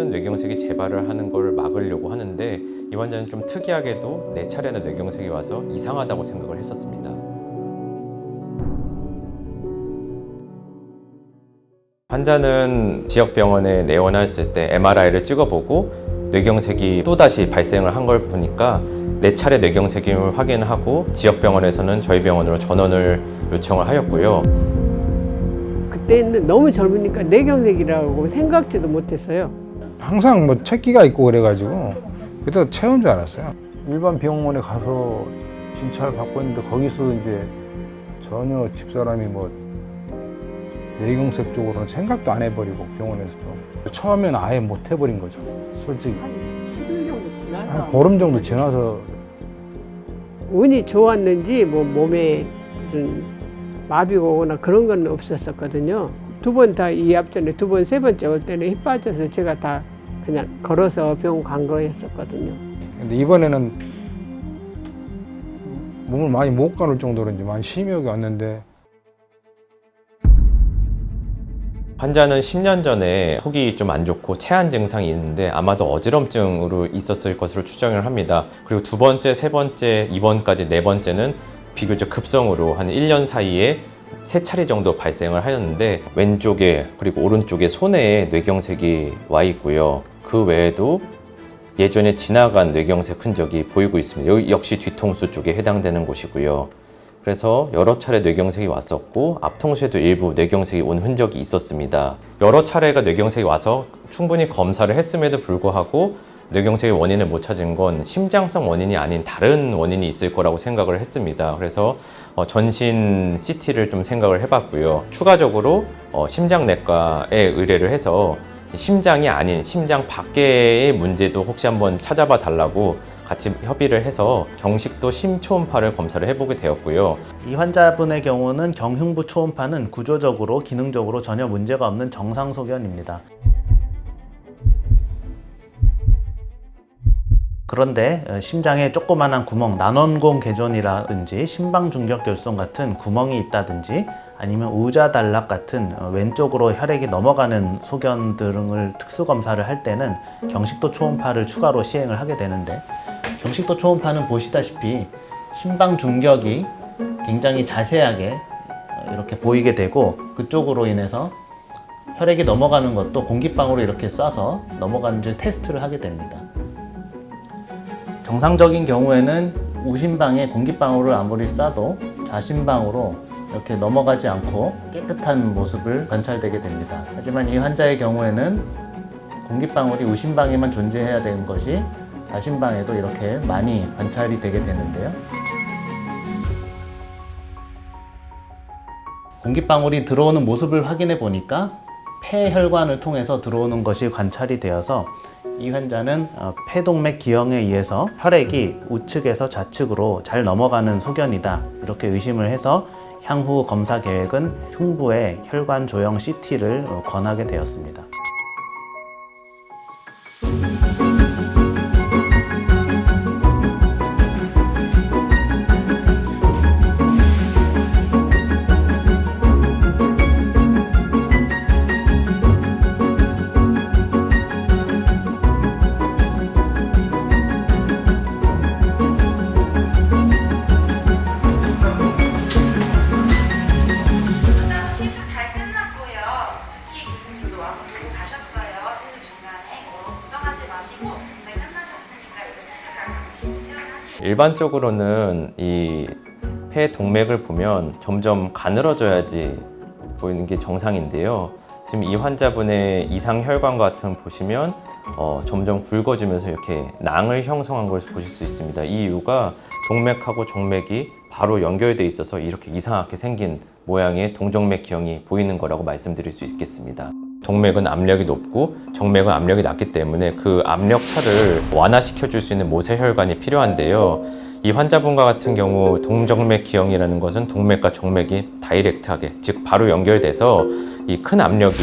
차례로는 뇌경색이 재발을 하는 걸 막으려고 하는데 이 환자는 좀 특이하게도 4차례나 뇌경색이 와서 이상하다고 생각을 했었습니다. 환자는 지역병원에 내원했을 때 MRI를 찍어보고 뇌경색이 또다시 발생을 한 걸 보니까 4차례 뇌경색임을 확인하고 지역병원에서는 저희 병원으로 전원을 요청을 하였고요. 그때는 너무 젊으니까 뇌경색이라고 생각지도 못했어요. 항상 뭐 채기가 있고 그래가지고 그때 체온 줄 알았어요. 일반 병원에 가서 진찰 받고 있는데 거기서 이제 전혀 집사람이 뭐 뇌경색 쪽으로는 생각도 안 해버리고 병원에서도 처음에는 아예 못 해버린 거죠. 솔직히 한 10일 정도 지나서 한 보름 정도 지나서 운이 좋았는지 뭐 몸에 무슨 마비가 오거나 그런 건 없었었거든요. 2번 다 이 앞전에 2번, 3번째 올 때는 힘 빠져서 제가 다 그냥 걸어서 병원 간 거였었거든요. 근데 이번에는 몸을 많이 못 가눌 정도로 이제 많이 심하게 왔는데 환자는 10년 전에 속이 좀 안 좋고 체한 증상이 있는데 아마도 어지럼증으로 있었을 것으로 추정을 합니다. 그리고 2번째, 3번째, 2번까지 4번째는 비교적 급성으로 한 1년 사이에 3차례 정도 발생을 하였는데 왼쪽에 그리고 오른쪽에 손에 뇌경색이 와 있고요. 그 외에도 예전에 지나간 뇌경색 흔적이 보이고 있습니다. 여기 역시 뒤통수 쪽에 해당되는 곳이고요. 그래서 여러 차례 뇌경색이 왔었고 앞통수에도 일부 뇌경색이 온 흔적이 있었습니다. 여러 차례가 뇌경색이 와서 충분히 검사를 했음에도 불구하고 뇌경색의 원인을 못 찾은 건 심장성 원인이 아닌 다른 원인이 있을 거라고 생각을 했습니다. 그래서 전신 CT를 좀 생각을 해봤고요. 추가적으로 심장내과에 의뢰를 해서 심장이 아닌 심장 밖의 문제도 혹시 한번 찾아봐 달라고 같이 협의를 해서 경식도 심초음파를 검사를 해보게 되었고요. 이 환자분의 경우는 경흉부 초음파는 구조적으로 기능적으로 전혀 문제가 없는 정상 소견입니다. 그런데 심장에 조그만한 구멍, 난원공 개존이라든지 심방중격결손 같은 구멍이 있다든지 아니면 우자단락 같은 왼쪽으로 혈액이 넘어가는 소견 등을 특수검사를 할 때는 경식도 초음파를 추가로 시행을 하게 되는데 경식도 초음파는 보시다시피 심방중격이 굉장히 자세하게 이렇게 보이게 되고 그쪽으로 인해서 혈액이 넘어가는 것도 공기방으로 이렇게 쏴서 넘어가는지 테스트를 하게 됩니다. 정상적인 경우에는 우심방에 공기방울을 아무리 쏴도 좌심방으로 이렇게 넘어가지 않고 깨끗한 모습을 관찰되게 됩니다. 하지만 이 환자의 경우에는 공기방울이 우심방에만 존재해야 되는 것이 좌심방에도 이렇게 많이 관찰이 되게 되는데요. 공기방울이 들어오는 모습을 확인해 보니까 폐혈관을 통해서 들어오는 것이 관찰이 되어서 이 환자는 폐동맥 기형에 의해서 혈액이 우측에서 좌측으로 잘 넘어가는 소견이다 이렇게 의심을 해서 향후 검사 계획은 흉부의 혈관 조형 CT를 권하게 되었습니다. 일반적으로는 이 폐 동맥을 보면 점점 가늘어져야지 보이는 게 정상인데요. 지금 이 환자분의 이상 혈관 같은 보시면 점점 굵어지면서 이렇게 낭을 형성한 걸 보실 수 있습니다. 이 이유가 동맥하고 정맥이 바로 연결되어 있어서 이렇게 이상하게 생긴 모양의 동정맥 기형이 보이는 거라고 말씀드릴 수 있겠습니다. 동맥은 압력이 높고 정맥은 압력이 낮기 때문에 그 압력 차를 완화시켜 줄 수 있는 모세혈관이 필요한데요. 이 환자분과 같은 경우 동정맥 기형이라는 것은 동맥과 정맥이 다이렉트하게, 즉 바로 연결돼서 이 큰 압력이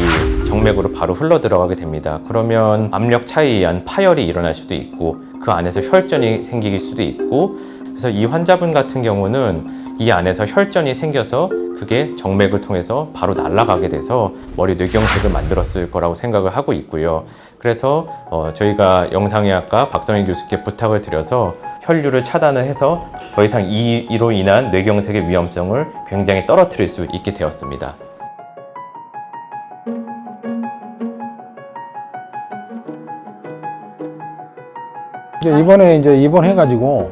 정맥으로 바로 흘러 들어가게 됩니다. 그러면 압력 차에 의한 파열이 일어날 수도 있고 그 안에서 혈전이 생길 수도 있고, 그래서 이 환자분 같은 경우는 이 안에서 혈전이 생겨서 그게 정맥을 통해서 바로 날아가게 돼서 머리 뇌경색을 만들었을 거라고 생각을 하고 있고요. 그래서 저희가 영상의학과 박성일 교수께 부탁을 드려서 혈류를 차단을 해서 더 이상 이로 인한 뇌경색의 위험성을 굉장히 떨어뜨릴 수 있게 되었습니다. 이번에 이제 입원해가지고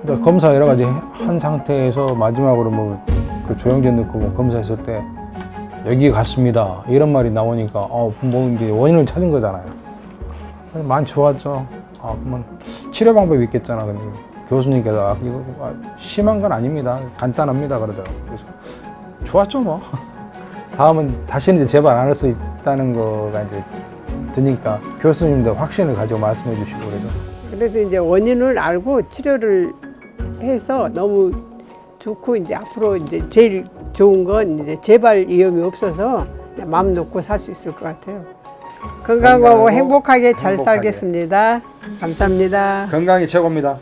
이제 검사 여러 가지 한 상태에서 마지막으로 뭐 그 조영제 넣고 뭐 검사했을 때 여기 갔습니다 이런 말이 나오니까 뭐 이제 원인을 찾은 거잖아요. 많이 좋았죠. 그러면 치료 방법이 있겠잖아. 근데 교수님께서 이거 심한 건 아닙니다. 간단합니다 그러더라고요. 그래서 좋았죠 뭐. 다음은 다시는 이제 재발 안 할 수 있다는 거가 이제 드니까 교수님도 확신을 가지고 말씀해 주시고 그래서 이제 원인을 알고 치료를 해서 너무 좋고 이제 앞으로 이제 제일 좋은 건 이제 재발 위험이 없어서 그냥 마음 놓고 살 수 있을 것 같아요. 건강하고 행복하게 잘 살겠습니다. 감사합니다. 건강이 최고입니다.